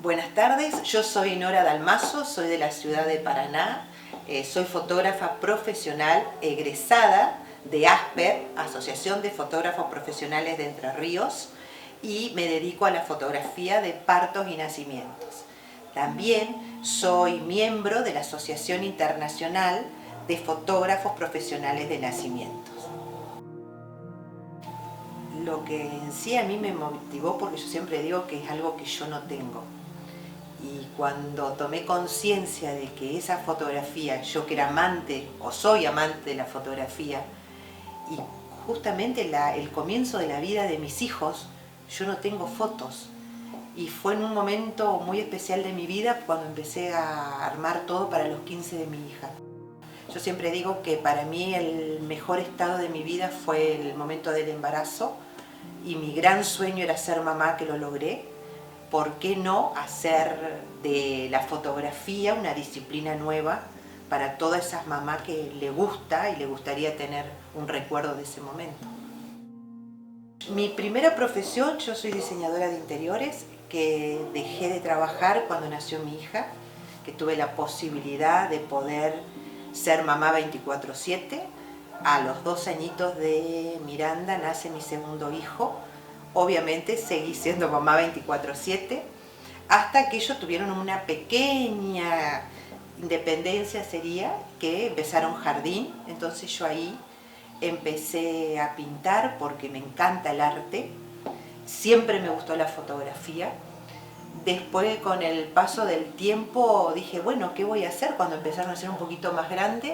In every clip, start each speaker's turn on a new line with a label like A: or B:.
A: Buenas tardes, yo soy Nora Dalmazo, soy de la ciudad de Paraná, soy fotógrafa profesional egresada de ASPER, Asociación de Fotógrafos Profesionales de Entre Ríos, y me dedico a la fotografía de partos y nacimientos. También soy miembro de la Asociación Internacional de Fotógrafos Profesionales de Nacimientos. Lo que en sí a mí me motivó, porque yo siempre digo que es algo que yo no tengo. Y cuando tomé conciencia de que esa fotografía, yo que era amante o soy amante de la fotografía, y justamente el comienzo de la vida de mis hijos, yo no tengo fotos. Y fue en un momento muy especial de mi vida cuando empecé a armar todo para los 15 de mi hija. Yo siempre digo que para mí el mejor estado de mi vida fue el momento del embarazo y mi gran sueño era ser mamá, que lo logré. ¿Por qué no hacer de la fotografía una disciplina nueva para todas esas mamás que le gusta y le gustaría tener un recuerdo de ese momento? Mi primera profesión, yo soy diseñadora de interiores, que dejé de trabajar cuando nació mi hija, que tuve la posibilidad de poder ser mamá 24/7. A los 2 añitos de Miranda nace mi segundo hijo. Obviamente seguí siendo mamá 24/7 hasta que ellos tuvieron una pequeña independencia, sería que empezaron jardín. Entonces yo ahí empecé a pintar porque me encanta el arte, siempre me gustó la fotografía. Después, con el paso del tiempo, dije, bueno, ¿qué voy a hacer? Cuando empezaron a ser un poquito más grandes,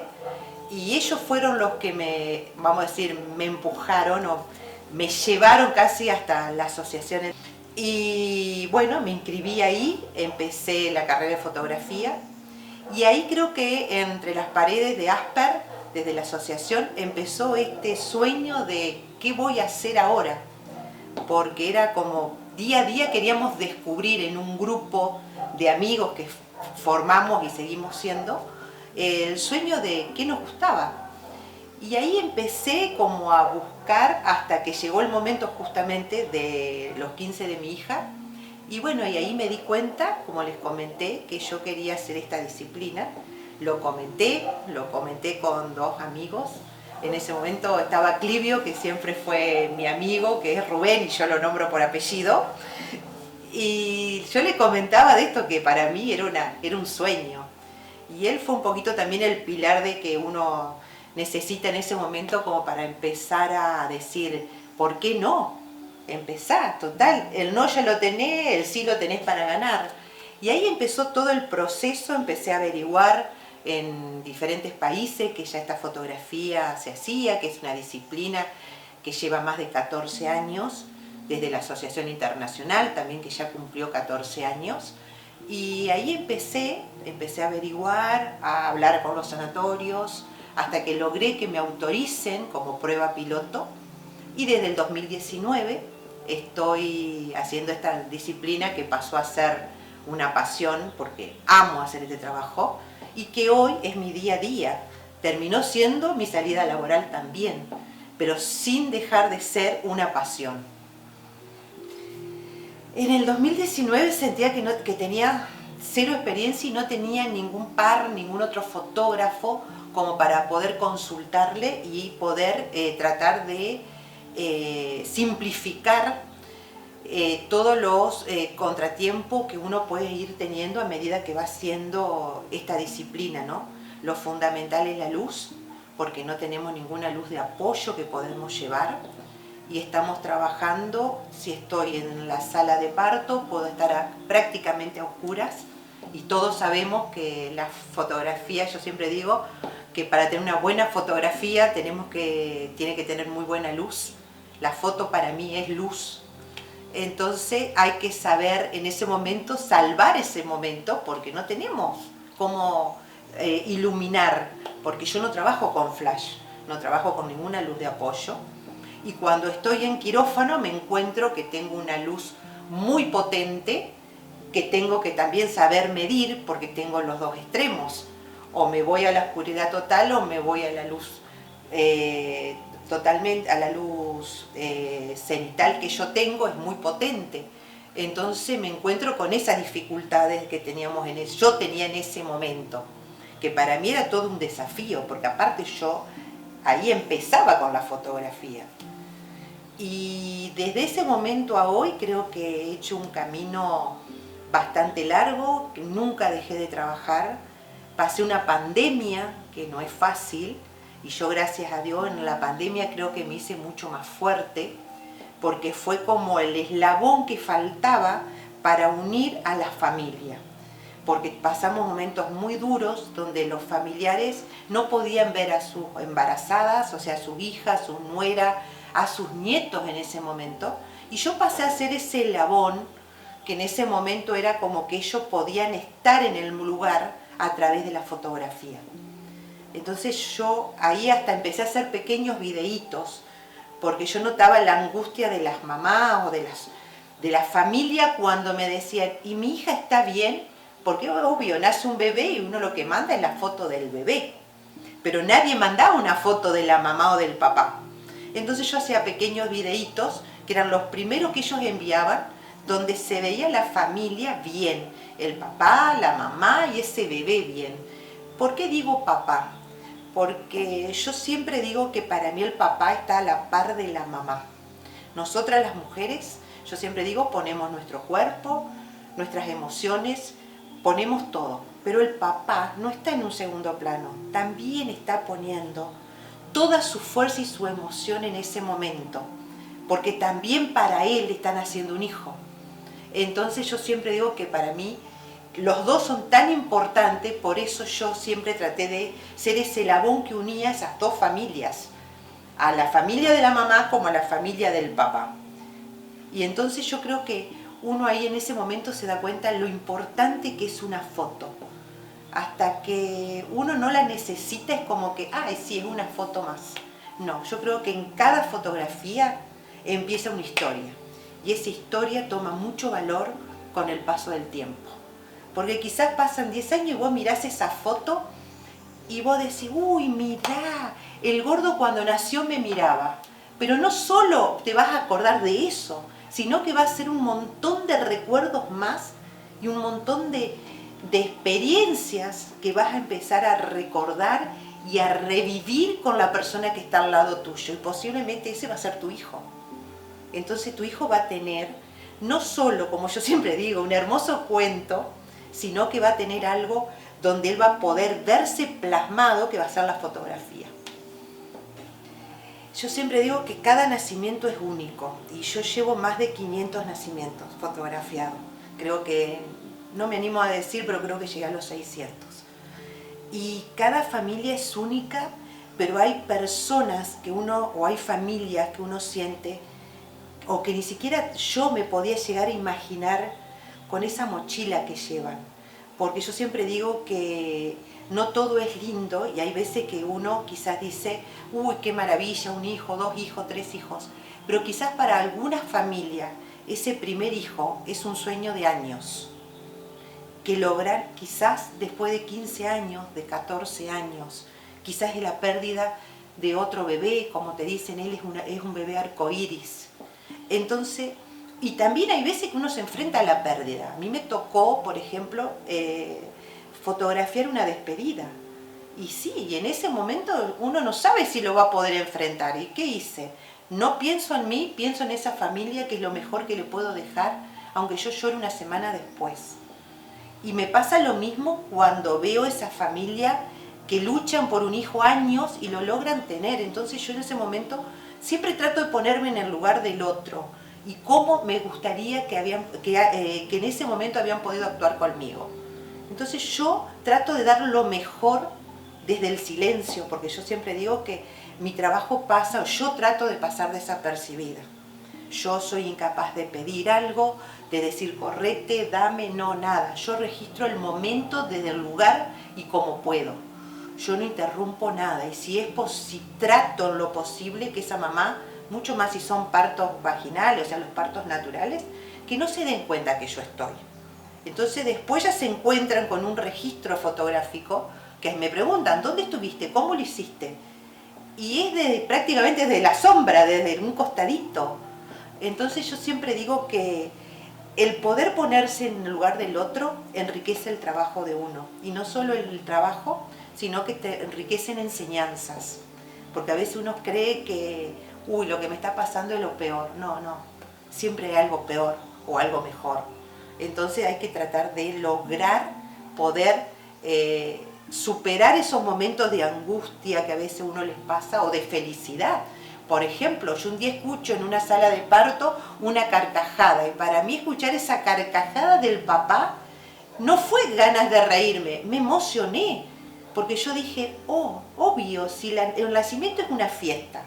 A: y ellos fueron los que vamos a decir, me empujaron o me llevaron casi hasta la asociación. Y bueno, me inscribí ahí, empecé la carrera de fotografía, y ahí creo que entre las paredes de ASPER, desde la asociación, empezó este sueño de qué voy a hacer ahora, porque era como día a día queríamos descubrir en un grupo de amigos que formamos y seguimos siendo, el sueño de qué nos gustaba. Y ahí empecé como a buscar hasta que llegó el momento justamente de los 15 de mi hija. Y bueno, y ahí me di cuenta, como les comenté, que yo quería hacer esta disciplina. Lo comenté con 2 amigos. En ese momento estaba Clivio, que siempre fue mi amigo, que es Rubén, y yo lo nombro por apellido. Y yo le comentaba de esto, que para mí era un sueño. Y él fue un poquito también el pilar de que uno necesita en ese momento como para empezar a decir, ¿por qué no? Empezá, total, el no ya lo tenés, el sí lo tenés para ganar. Y ahí empezó todo el proceso, empecé a averiguar en diferentes países que ya esta fotografía se hacía, que es una disciplina que lleva más de 14 años, desde la Asociación Internacional también, que ya cumplió 14 años. Y ahí empecé a averiguar, a hablar con los sanatorios, hasta que logré que me autoricen como prueba piloto. Y desde el 2019 estoy haciendo esta disciplina que pasó a ser una pasión, porque amo hacer este trabajo, y que hoy es mi día a día. Terminó siendo mi salida laboral también, pero sin dejar de ser una pasión. En el 2019 sentía que tenía cero experiencia y no tenía ningún par, ningún otro fotógrafo como para poder consultarle y poder tratar de simplificar todos los contratiempos que uno puede ir teniendo a medida que va haciendo esta disciplina, ¿no? Lo fundamental es la luz, porque no tenemos ninguna luz de apoyo que podemos llevar. Y estamos trabajando, si estoy en la sala de parto, puedo estar prácticamente a oscuras, y todos sabemos que la fotografía, yo siempre digo que para tener una buena fotografía tiene que tener muy buena luz. La foto para mí es luz. Entonces hay que saber en ese momento salvar ese momento, porque no tenemos cómo iluminar, porque yo no trabajo con flash, no trabajo con ninguna luz de apoyo. Y cuando estoy en quirófano me encuentro que tengo una luz muy potente, que tengo que también saber medir, porque tengo los dos extremos. O me voy a la oscuridad total o me voy a la luz totalmente, a la luz cenital que yo tengo, es muy potente. Entonces me encuentro con esas dificultades que teníamos yo tenía en ese momento, que para mí era todo un desafío, porque aparte yo ahí empezaba con la fotografía. Y desde ese momento a hoy creo que he hecho un camino bastante largo, que nunca dejé de trabajar. Pasé una pandemia que no es fácil, y yo gracias a Dios en la pandemia creo que me hice mucho más fuerte, porque fue como el eslabón que faltaba para unir a la familia. Porque pasamos momentos muy duros donde los familiares no podían ver a sus embarazadas, o sea, a sus hijas, a sus nueras, a sus nietos en ese momento. Y yo pasé a ser ese eslabón que en ese momento era como que ellos podían estar en el lugar a través de la fotografía. Entonces yo ahí hasta empecé a hacer pequeños videitos, porque yo notaba la angustia de las mamás o de la familia cuando me decían, ¿y mi hija está bien? Porque obvio, nace un bebé y uno lo que manda es la foto del bebé, pero nadie mandaba una foto de la mamá o del papá. Entonces yo hacía pequeños videitos, que eran los primeros que ellos enviaban, donde se veía la familia bien, el papá, la mamá y ese bebé bien. ¿Por qué digo papá? Porque yo siempre digo que para mí el papá está a la par de la mamá. Nosotras las mujeres, yo siempre digo, ponemos nuestro cuerpo, nuestras emociones, ponemos todo. Pero el papá no está en un segundo plano, también está poniendo toda su fuerza y su emoción en ese momento, porque también para él están haciendo un hijo. Entonces yo siempre digo que para mí los dos son tan importantes, por eso yo siempre traté de ser ese eslabón que unía a esas dos familias, a la familia de la mamá como a la familia del papá. Y entonces yo creo que uno ahí en ese momento se da cuenta lo importante que es una foto. Hasta que uno no la necesita es como que, ay, sí, es una foto más. No, yo creo que en cada fotografía empieza una historia. Y esa historia toma mucho valor con el paso del tiempo. Porque quizás pasan 10 años y vos mirás esa foto y vos decís, uy, mirá, el gordo cuando nació me miraba. Pero no solo te vas a acordar de eso, sino que va a ser un montón de recuerdos más y un montón de experiencias que vas a empezar a recordar y a revivir con la persona que está al lado tuyo. Y posiblemente ese va a ser tu hijo. Entonces tu hijo va a tener, no solo, como yo siempre digo, un hermoso cuento, sino que va a tener algo donde él va a poder verse plasmado, que va a ser la fotografía. Yo siempre digo que cada nacimiento es único y yo llevo más de 500 nacimientos fotografiados. Creo que, no me animo a decir, pero creo que llegué a los 600. Y cada familia es única, pero hay personas que uno, o hay familias que uno siente, o que ni siquiera yo me podía llegar a imaginar con esa mochila que llevan. Porque yo siempre digo que no todo es lindo y hay veces que uno quizás dice, uy, qué maravilla, un hijo, 2 hijos, 3 hijos. Pero quizás para algunas familias ese primer hijo es un sueño de años, que lograr quizás después de 15 años, de 14 años, quizás es la pérdida de otro bebé, como te dicen, él es un bebé arcoíris. Entonces, y también hay veces que uno se enfrenta a la pérdida. A mí me tocó, por ejemplo, fotografiar una despedida. Y sí, y en ese momento uno no sabe si lo va a poder enfrentar. ¿Y qué hice? No pienso en mí, pienso en esa familia que es lo mejor que le puedo dejar, aunque yo llore una semana después. Y me pasa lo mismo cuando veo esa familia que luchan por un hijo años y lo logran tener. Entonces yo en ese momento siempre trato de ponerme en el lugar del otro y cómo me gustaría que en ese momento habían podido actuar conmigo. Entonces yo trato de dar lo mejor desde el silencio, porque yo siempre digo que mi trabajo pasa, o yo trato de pasar desapercibida. Yo soy incapaz de pedir algo, de decir correte, dame, no, nada. Yo registro el momento desde el lugar y como puedo. Yo no interrumpo nada y si trato en lo posible que esa mamá, mucho más si son partos vaginales, o sea, los partos naturales, que no se den cuenta que yo estoy. Entonces después ya se encuentran con un registro fotográfico que me preguntan, ¿dónde estuviste? ¿Cómo lo hiciste? Y es prácticamente desde la sombra, desde un costadito. Entonces yo siempre digo que el poder ponerse en el lugar del otro enriquece el trabajo de uno. Y no solo el trabajo, sino que te enriquecen enseñanzas. Porque a veces uno cree que, uy, lo que me está pasando es lo peor. No, no. Siempre hay algo peor o algo mejor. Entonces hay que tratar de lograr poder superar esos momentos de angustia que a veces uno les pasa o de felicidad. Por ejemplo, yo un día escucho en una sala de parto una carcajada y para mí escuchar esa carcajada del papá no fue ganas de reírme, me emocioné porque yo dije, oh, obvio, si el nacimiento es una fiesta,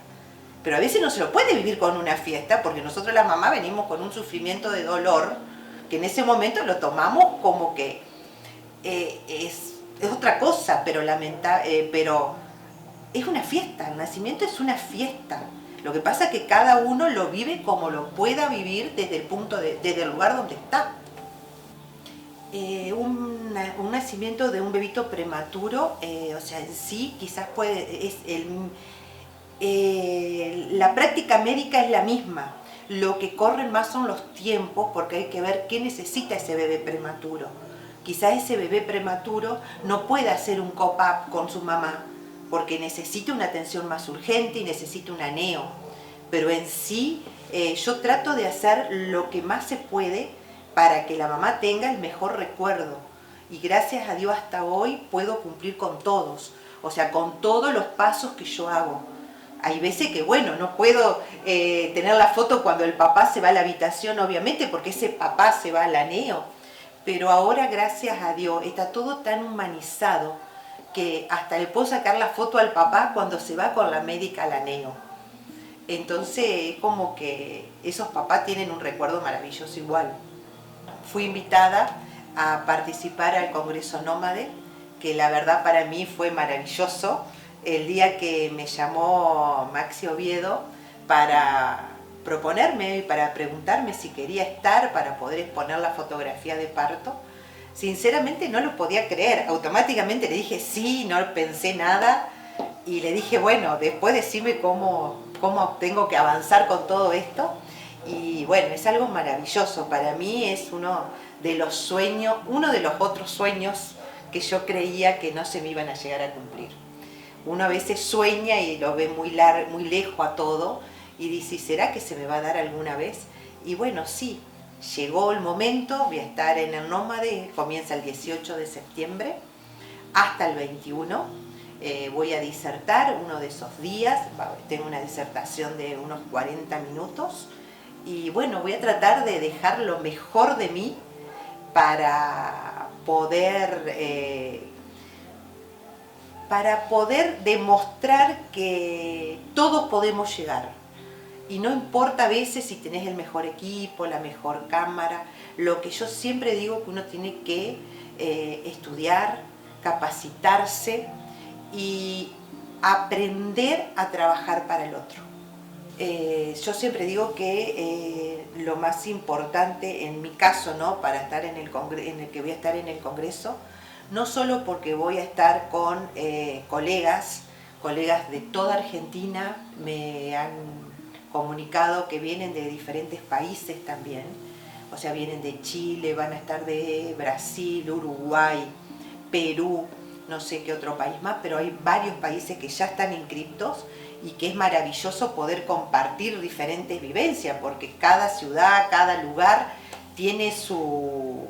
A: pero a veces no se lo puede vivir con una fiesta porque nosotros la mamá venimos con un sufrimiento de dolor que en ese momento lo tomamos como que es otra cosa, pero pero es una fiesta, el nacimiento es una fiesta. Lo que pasa es que cada uno lo vive como lo pueda vivir desde el lugar donde está. Un nacimiento de un bebito prematuro, o sea, en sí quizás la práctica médica es la misma. Lo que corren más son los tiempos porque hay que ver qué necesita ese bebé prematuro. Quizás ese bebé prematuro no pueda hacer un cop-up con su mamá porque necesita una atención más urgente y necesita un aneo. Pero en sí yo trato de hacer lo que más se puede para que la mamá tenga el mejor recuerdo. Y gracias a Dios hasta hoy puedo cumplir con todos, o sea, con todos los pasos que yo hago. Hay veces que, bueno, no puedo tener la foto cuando el papá se va a la habitación, obviamente, porque ese papá se va al aneo. Pero ahora, gracias a Dios, está todo tan humanizado que hasta le puedo sacar la foto al papá cuando se va con la médica al aneo. Entonces, es como que esos papás tienen un recuerdo maravilloso igual. Fui invitada a participar al Congreso Nómade, que la verdad para mí fue maravilloso. El día que me llamó Maxi Oviedo para proponerme y para preguntarme si quería estar para poder exponer la fotografía de parto, sinceramente no lo podía creer. Automáticamente le dije sí, no pensé nada y le dije, bueno, después decime cómo tengo que avanzar con todo esto. Y bueno, es algo maravilloso. Para mí es uno de los otros sueños que yo creía que no se me iban a llegar a cumplir. Uno a veces sueña y lo ve muy lejos a todo y dice, ¿será que se me va a dar alguna vez? Y bueno, sí, llegó el momento, voy a estar en el Nómade, comienza el 18 de septiembre hasta el 21. Voy a disertar uno de esos días, tengo una disertación de unos 40 minutos y bueno, voy a tratar de dejar lo mejor de mí para poder demostrar que todos podemos llegar. Y no importa a veces si tenés el mejor equipo, la mejor cámara, lo que yo siempre digo que uno tiene que estudiar, capacitarse y aprender a trabajar para el otro. Yo siempre digo que lo más importante en mi caso, ¿no? Para estar en el que voy a estar en el Congreso, no solo porque voy a estar con colegas de toda Argentina, me han comunicado que vienen de diferentes países también, o sea, vienen de Chile, van a estar de Brasil, Uruguay, Perú, no sé qué otro país más, pero hay varios países que ya están inscriptos y que es maravilloso poder compartir diferentes vivencias, porque cada ciudad, cada lugar tiene su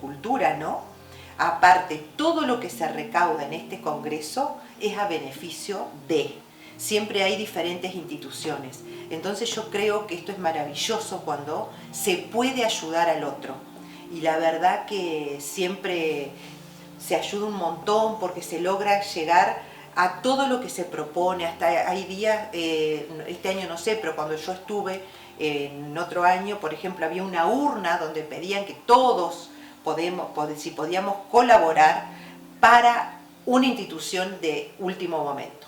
A: cultura, ¿no? Aparte, todo lo que se recauda en este congreso es a beneficio de. Siempre hay diferentes instituciones. Entonces yo creo que esto es maravilloso cuando se puede ayudar al otro. Y la verdad que siempre se ayuda un montón porque se logra llegar a todo lo que se propone. Hasta hay días, este año no sé, pero cuando yo estuve en otro año, por ejemplo, había una urna donde pedían que todos si podíamos colaborar para una institución de último momento.